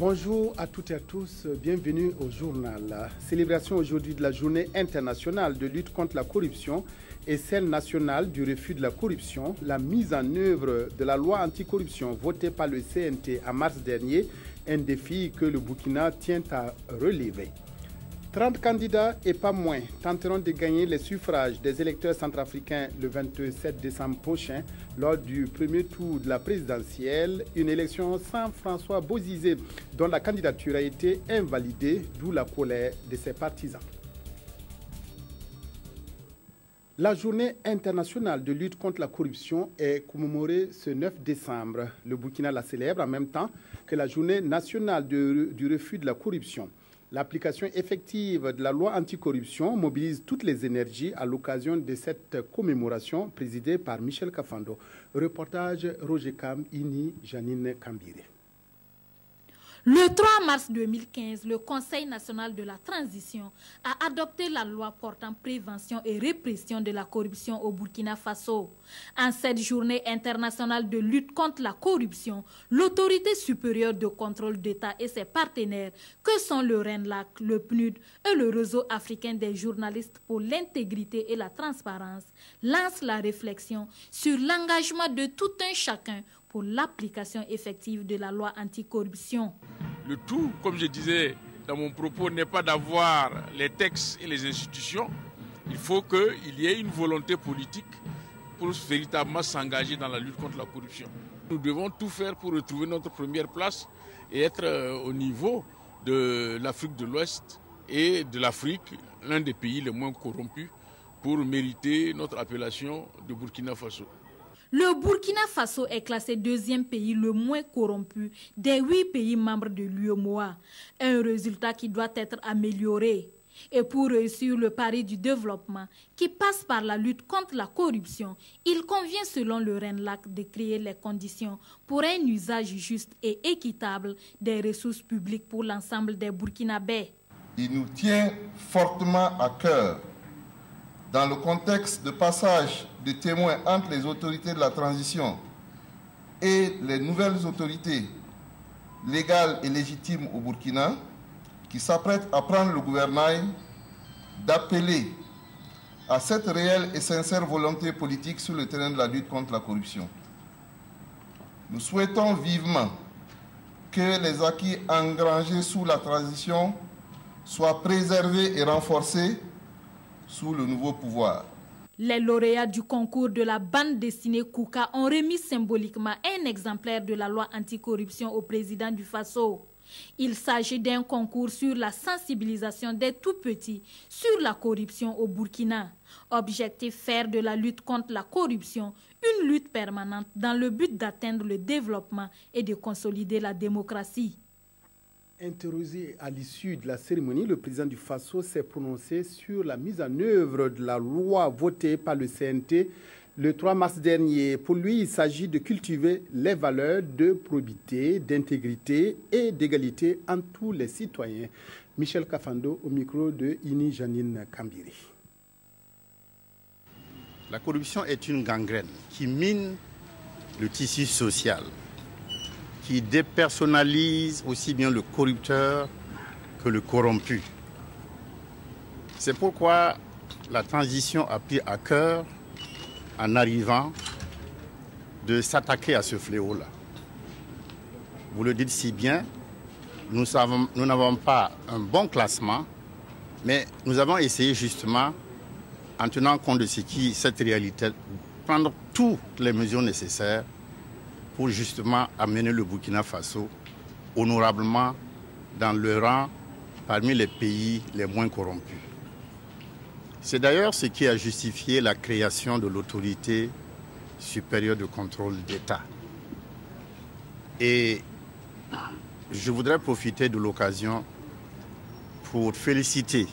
Bonjour à toutes et à tous, bienvenue au journal. Célébration aujourd'hui de la journée internationale de lutte contre la corruption et celle nationale du refus de la corruption, la mise en œuvre de la loi anticorruption votée par le CNT en mars dernier, un défi que le Burkina tient à relever. 30 candidats et pas moins tenteront de gagner les suffrages des électeurs centrafricains le 27 décembre prochain lors du premier tour de la présidentielle, une élection sans François Bozizé dont la candidature a été invalidée, d'où la colère de ses partisans. La journée internationale de lutte contre la corruption est commémorée ce 9 décembre. Le Burkina la célèbre en même temps que la journée nationale du refus de la corruption. L'application effective de la loi anticorruption mobilise toutes les énergies à l'occasion de cette commémoration présidée par Michel Kafando. Reportage Roger Kam, Ini, Janine Kambire. Le 3 mars 2015, le Conseil national de la transition a adopté la loi portant prévention et répression de la corruption au Burkina Faso. En cette journée internationale de lutte contre la corruption, l'autorité supérieure de contrôle d'État et ses partenaires, que sont le RENLAC, le PNUD et le réseau africain des journalistes pour l'intégrité et la transparence, lancent la réflexion sur l'engagement de tout un chacun pour l'application effective de la loi anticorruption. Le tout, comme je disais dans mon propos, n'est pas d'avoir les textes et les institutions. Il faut qu'il y ait une volonté politique pour véritablement s'engager dans la lutte contre la corruption. Nous devons tout faire pour retrouver notre première place et être au niveau de l'Afrique de l'Ouest et de l'Afrique, l'un des pays les moins corrompus, pour mériter notre appellation de Burkina Faso. Le Burkina Faso est classé deuxième pays le moins corrompu des 8 pays membres de l'UEMOA, un résultat qui doit être amélioré. Et pour réussir le pari du développement qui passe par la lutte contre la corruption, il convient selon le RENLAC de créer les conditions pour un usage juste et équitable des ressources publiques pour l'ensemble des Burkinabés. Il nous tient fortement à cœur, dans le contexte de passage de témoins entre les autorités de la transition et les nouvelles autorités légales et légitimes au Burkina, qui s'apprêtent à prendre le gouvernail, d'appeler à cette réelle et sincère volonté politique sur le terrain de la lutte contre la corruption. Nous souhaitons vivement que les acquis engrangés sous la transition soient préservés et renforcés sous le nouveau pouvoir. Les lauréats du concours de la bande dessinée Kouka ont remis symboliquement un exemplaire de la loi anticorruption au président du Faso. Il s'agit d'un concours sur la sensibilisation des tout-petits sur la corruption au Burkina. Objectif, faire de la lutte contre la corruption une lutte permanente dans le but d'atteindre le développement et de consolider la démocratie. Interrogé à l'issue de la cérémonie, le président du Faso s'est prononcé sur la mise en œuvre de la loi votée par le CNT Le 3 mars dernier, pour lui, il s'agit de cultiver les valeurs de probité, d'intégrité et d'égalité entre tous les citoyens. Michel Kafando au micro de Ini Janine Kambiri. La corruption est une gangrène qui mine le tissu social, qui dépersonnalise aussi bien le corrupteur que le corrompu. C'est pourquoi la transition a pris à cœur, en arrivant, de s'attaquer à ce fléau-là. Vous le dites si bien, nous n'avons pas un bon classement, mais nous avons essayé justement, en tenant compte de cette réalité, prendre toutes les mesures nécessaires pour justement amener le Burkina Faso honorablement dans le rang parmi les pays les moins corrompus. C'est d'ailleurs ce qui a justifié la création de l'autorité supérieure de contrôle d'État. Et je voudrais profiter de l'occasion pour féliciter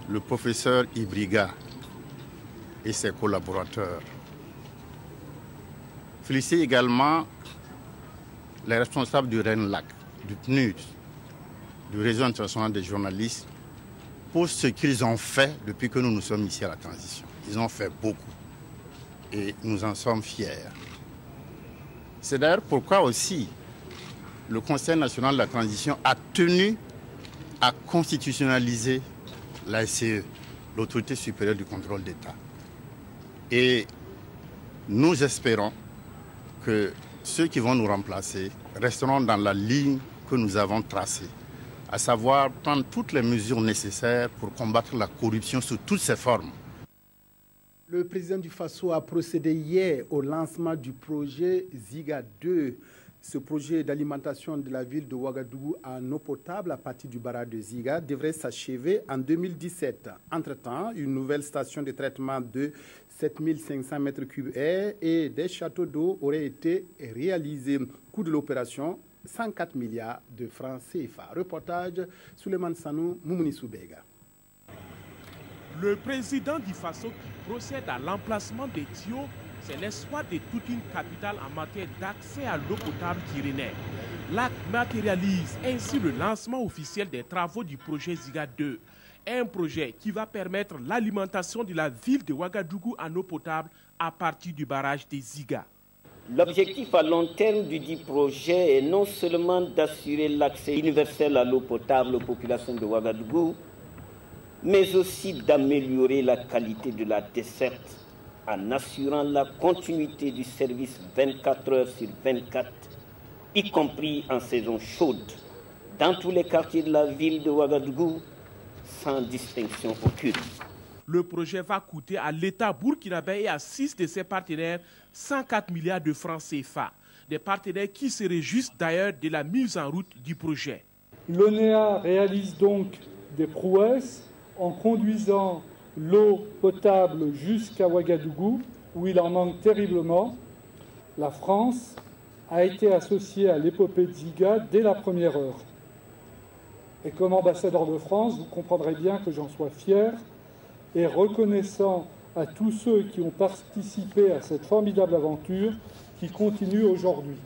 le professeur Ibriga et ses collaborateurs. Féliciter également les responsables du RENLAC, du PNUD, du Réseau international des journalistes, pour ce qu'ils ont fait depuis que nous sommes ici à la transition. Ils ont fait beaucoup et nous en sommes fiers. C'est d'ailleurs pourquoi aussi le Conseil national de la transition a tenu à constitutionnaliser la SCE, l'autorité supérieure du contrôle d'État. Et nous espérons que ceux qui vont nous remplacer resteront dans la ligne que nous avons tracée, à savoir prendre toutes les mesures nécessaires pour combattre la corruption sous toutes ses formes. Le président du Faso a procédé hier au lancement du projet Ziga 2. Ce projet d'alimentation de la ville de Ouagadougou en eau potable à partir du barrage de Ziga devrait s'achever en 2017. Entre-temps, une nouvelle station de traitement de 7500 m3 et des châteaux d'eau auraient été réalisés. Coût de l'opération, 104 milliards de francs CFA. Reportage Souleymane Sanou, Moumouni Soubega. Le président du Faso qui procède à l'emplacement des tuyaux, c'est l'espoir de toute une capitale en matière d'accès à l'eau potable qui renaît. L'acte matérialise ainsi le lancement officiel des travaux du projet Ziga 2. Un projet qui va permettre l'alimentation de la ville de Ouagadougou en eau potable à partir du barrage de Ziga. L'objectif à long terme du dit projet est non seulement d'assurer l'accès universel à l'eau potable aux populations de Ouagadougou, mais aussi d'améliorer la qualité de la desserte en assurant la continuité du service 24 heures sur 24, y compris en saison chaude, dans tous les quartiers de la ville de Ouagadougou, sans distinction aucune. Le projet va coûter à l'État burkinabé et à 6 de ses partenaires 104 milliards de francs CFA. Des partenaires qui se réjouissent d'ailleurs de la mise en route du projet. L'ONEA réalise donc des prouesses en conduisant l'eau potable jusqu'à Ouagadougou, où il en manque terriblement. La France a été associée à l'épopée de Ziga dès la première heure. Et comme ambassadeur de France, vous comprendrez bien que j'en sois fier et reconnaissant à tous ceux qui ont participé à cette formidable aventure qui continue aujourd'hui.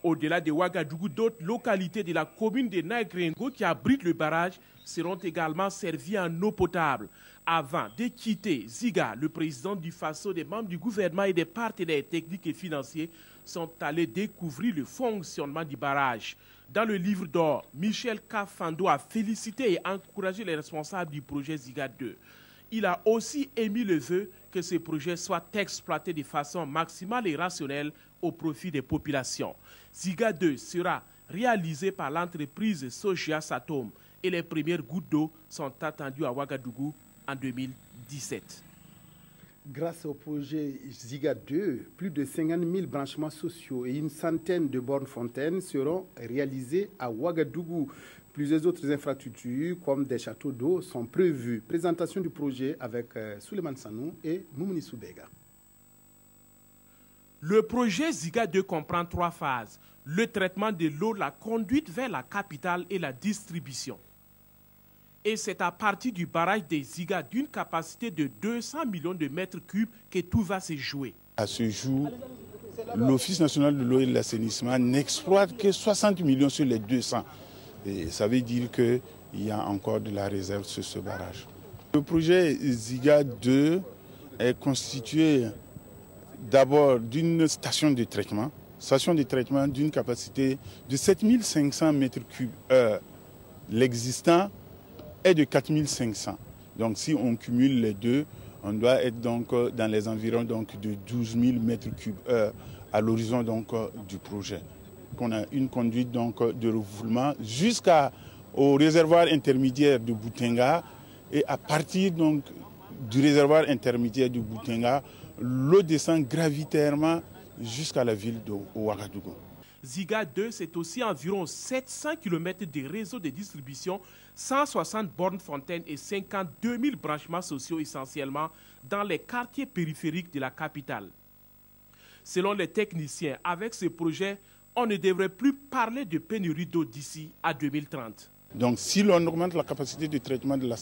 Au-delà de Ouagadougou, d'autres localités de la commune de Naigrengo qui abritent le barrage seront également servies en eau potable. Avant de quitter Ziga, le président du Faso, des membres du gouvernement et des partenaires techniques et financiers sont allés découvrir le fonctionnement du barrage. Dans le livre d'or, Michel Kafando a félicité et encouragé les responsables du projet Ziga 2. Il a aussi émis le vœu que ce projet soit exploité de façon maximale et rationnelle au profit des populations. Ziga 2 sera réalisé par l'entreprise Sogia Satom et les premières gouttes d'eau sont attendues à Ouagadougou en 2017. Grâce au projet Ziga 2, plus de 50 000 branchements sociaux et une centaine de bornes fontaines seront réalisés à Ouagadougou. Plusieurs autres infrastructures, comme des châteaux d'eau, sont prévues. Présentation du projet avec Souleymane Sanou et Moumouni Soubega. Le projet Ziga 2 comprend 3 phases. Le traitement de l'eau, la conduite vers la capitale et la distribution. Et c'est à partir du barrage des Ziga d'une capacité de 200 millions de mètres cubes que tout va se jouer. À ce jour, l'Office national de l'eau et de l'assainissement n'exploite que 60 millions sur les 200. Et ça veut dire qu'il y a encore de la réserve sur ce barrage. Le projet Ziga 2 est constitué d'abord d'une station de traitement d'une capacité de 7500 mètres cubes heure. L'existant est de 4500. Donc si on cumule les deux, on doit être donc dans les environs donc de 12 000 mètres cubes heure à l'horizon donc du projet. On a une conduite donc de refoulement jusqu'au réservoir intermédiaire de Boutenga, et à partir donc du réservoir intermédiaire de Boutenga, l'eau descend gravitairement jusqu'à la ville de Ouagadougou. Ziga 2, c'est aussi environ 700 km de réseau de distribution, 160 bornes fontaines et 52 000 branchements sociaux essentiellement dans les quartiers périphériques de la capitale. Selon les techniciens, avec ce projet, on ne devrait plus parler de pénurie d'eau d'ici à 2030. Donc si l'on augmente la capacité de traitement de la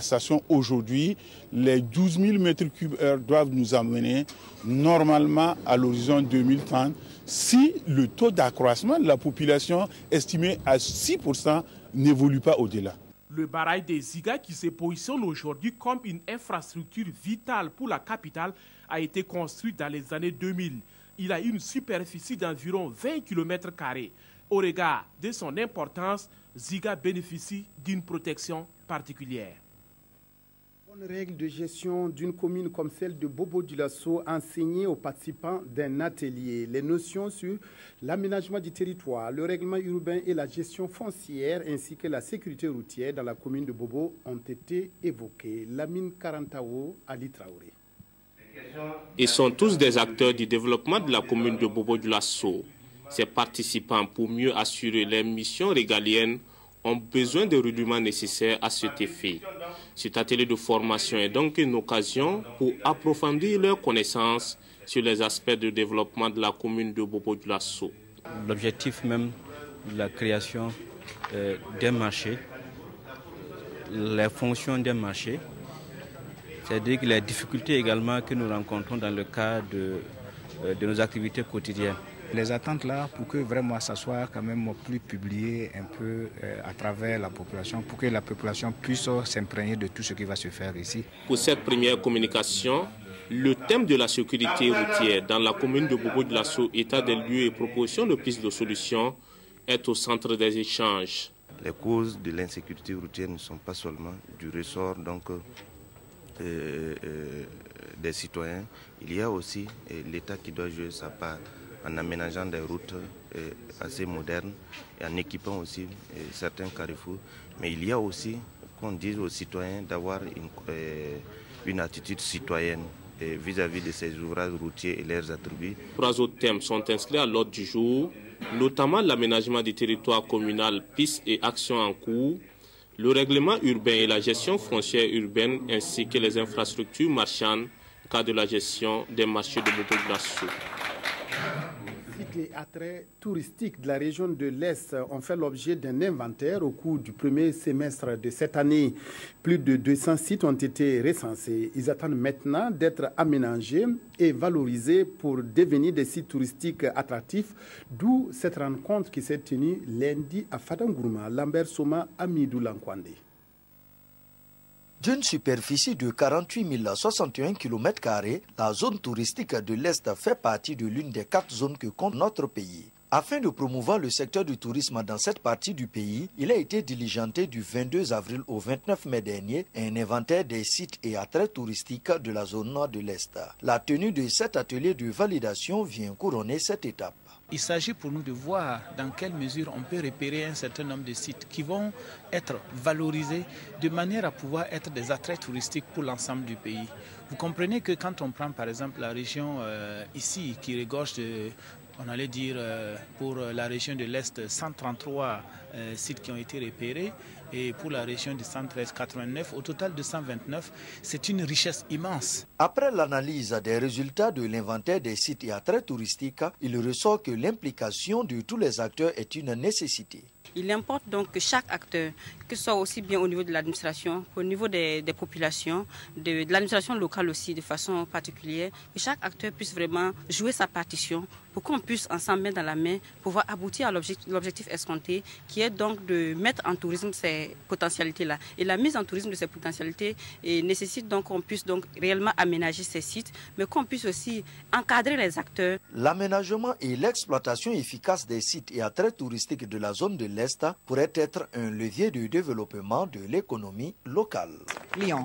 station aujourd'hui, les 12 000 mètres cubes heure doivent nous amener normalement à l'horizon 2030 si le taux d'accroissement de la population estimé à 6% n'évolue pas au-delà. Le barrage des Ziga, qui se positionne aujourd'hui comme une infrastructure vitale pour la capitale, a été construit dans les années 2000. Il a une superficie d'environ 20 km². Au regard de son importance, Ziga bénéficie d'une protection particulière. Bonne règle de gestion d'une commune comme celle de Bobo-Dioulasso enseignées aux participants d'un atelier. Les notions sur l'aménagement du territoire, le règlement urbain et la gestion foncière ainsi que la sécurité routière dans la commune de Bobo ont été évoquées. Lamine Karantao, Ali Traoré. Ils sont tous des acteurs du développement de la commune de Bobo-Dioulasso. Ces participants, pour mieux assurer leurs missions régaliennes, ont besoin des rudiments nécessaires à cet effet. Cet atelier de formation est donc une occasion pour approfondir leurs connaissances sur les aspects de développement de la commune de Bobo-Dioulasso. L'objectif même de la création d'un marché, les fonctions d'un marché, c'est-à-dire que les difficultés également que nous rencontrons dans le cadre de nos activités quotidiennes. Les attentes là, pour que vraiment ça soit quand même plus publié un peu à travers la population, pour que la population puisse s'imprégner de tout ce qui va se faire ici. Pour cette première communication, le thème de la sécurité routière dans la commune de Bobo-Dioulasso, état des lieux et proposition de piste de solutions, est au centre des échanges. Les causes de l'insécurité routière ne sont pas seulement du ressort des citoyens. Il y a aussi l'État qui doit jouer sa part en aménageant des routes assez modernes et en équipant aussi certains carrefours. Mais il y a aussi qu'on dise aux citoyens d'avoir une attitude citoyenne vis-à-vis de ces ouvrages routiers et leurs attributs. 3 autres thèmes sont inscrits à l'ordre du jour, notamment l'aménagement du territoire communal, pistes et actions en cours, le règlement urbain et la gestion foncière urbaine, ainsi que les infrastructures marchandes, cas de la gestion des marchés de Bobo-Dioulasso. Les attraits touristiques de la région de l'Est ont fait l'objet d'un inventaire au cours du premier semestre de cette année. Plus de 200 sites ont été recensés. Ils attendent maintenant d'être aménagés et valorisés pour devenir des sites touristiques attractifs, d'où cette rencontre qui s'est tenue lundi à Fadangourma, Lambert Soma, Amidou Lankwande. D'une superficie de 48 061 km², la zone touristique de l'Est fait partie de l'une des 4 zones que compte notre pays. Afin de promouvoir le secteur du tourisme dans cette partie du pays, il a été diligenté du 22 avril au 29 mai dernier un inventaire des sites et attraits touristiques de la zone nord de l'Est. La tenue de cet atelier de validation vient couronner cette étape. Il s'agit pour nous de voir dans quelle mesure on peut repérer un certain nombre de sites qui vont être valorisés de manière à pouvoir être des attraits touristiques pour l'ensemble du pays. Vous comprenez que quand on prend par exemple la région ici qui regorge de, on allait dire pour la région de l'Est, 133 sites qui ont été repérés, et pour la région du 113-89, au total de 129, c'est une richesse immense. Après l'analyse des résultats de l'inventaire des sites et attraits touristiques, il ressort que l'implication de tous les acteurs est une nécessité. Il importe donc que chaque acteur, que ce soit aussi bien au niveau de l'administration, qu'au niveau des populations, de l'administration locale aussi de façon particulière, que chaque acteur puisse vraiment jouer sa partition pour qu'on puisse ensemble mettre dans la main, pouvoir aboutir à l'objectif escompté, qui est donc de mettre en tourisme ces potentialités-là. Et la mise en tourisme de ces potentialités nécessite donc qu'on puisse donc réellement aménager ces sites, mais qu'on puisse aussi encadrer les acteurs. L'aménagement et l'exploitation efficace des sites et attraits touristiques de la zone de l'Est pourrait être un levier de développement de l'économie locale. Lyon.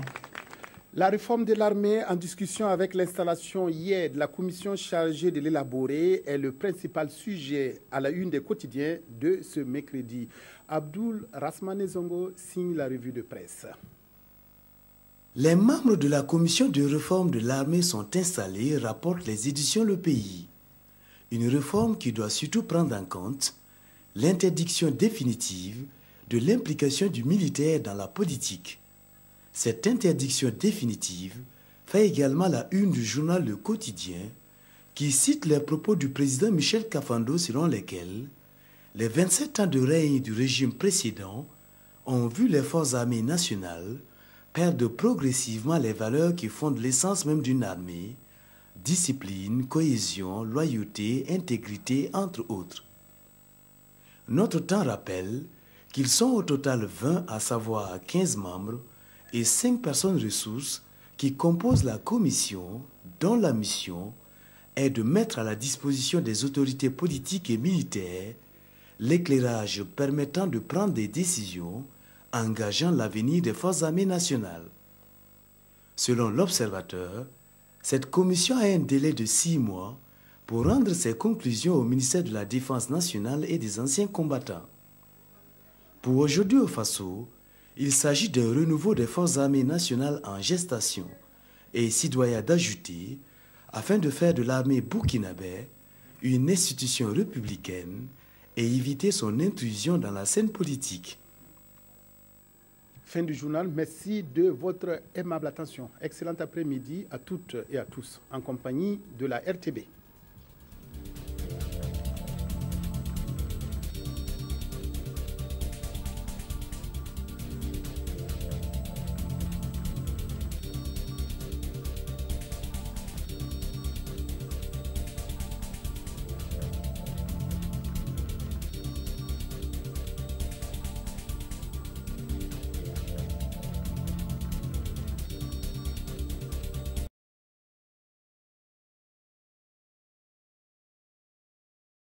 La réforme de l'armée en discussion avec l'installation hier de la commission chargée de l'élaborer est le principal sujet à la une des quotidiens de ce mercredi. Abdoul Rasmane Zongo signe la revue de presse. Les membres de la commission de réforme de l'armée sont installés, rapportent les éditions Le Pays. Une réforme qui doit surtout prendre en compte l'interdiction définitive de l'implication du militaire dans la politique. Cette interdiction définitive fait également la une du journal Le Quotidien qui cite les propos du président Michel Kafando selon lesquels les 27 ans de règne du régime précédent ont vu les forces armées nationales perdre progressivement les valeurs qui fondent l'essence même d'une armée, discipline, cohésion, loyauté, intégrité, entre autres. Notre temps rappelle qu'ils sont au total 20, à savoir 15 membres et 5 personnes ressources qui composent la commission dont la mission est de mettre à la disposition des autorités politiques et militaires l'éclairage permettant de prendre des décisions engageant l'avenir des forces armées nationales. Selon l'Observateur, cette commission a un délai de 6 mois pour rendre ses conclusions au ministère de la Défense nationale et des anciens combattants. Pour aujourd'hui au Faso, il s'agit d'un renouveau des forces armées nationales en gestation et s'y doit d'ajouter afin de faire de l'armée burkinabé une institution républicaine et éviter son intrusion dans la scène politique. Fin du journal, merci de votre aimable attention. Excellent après-midi à toutes et à tous en compagnie de la RTB.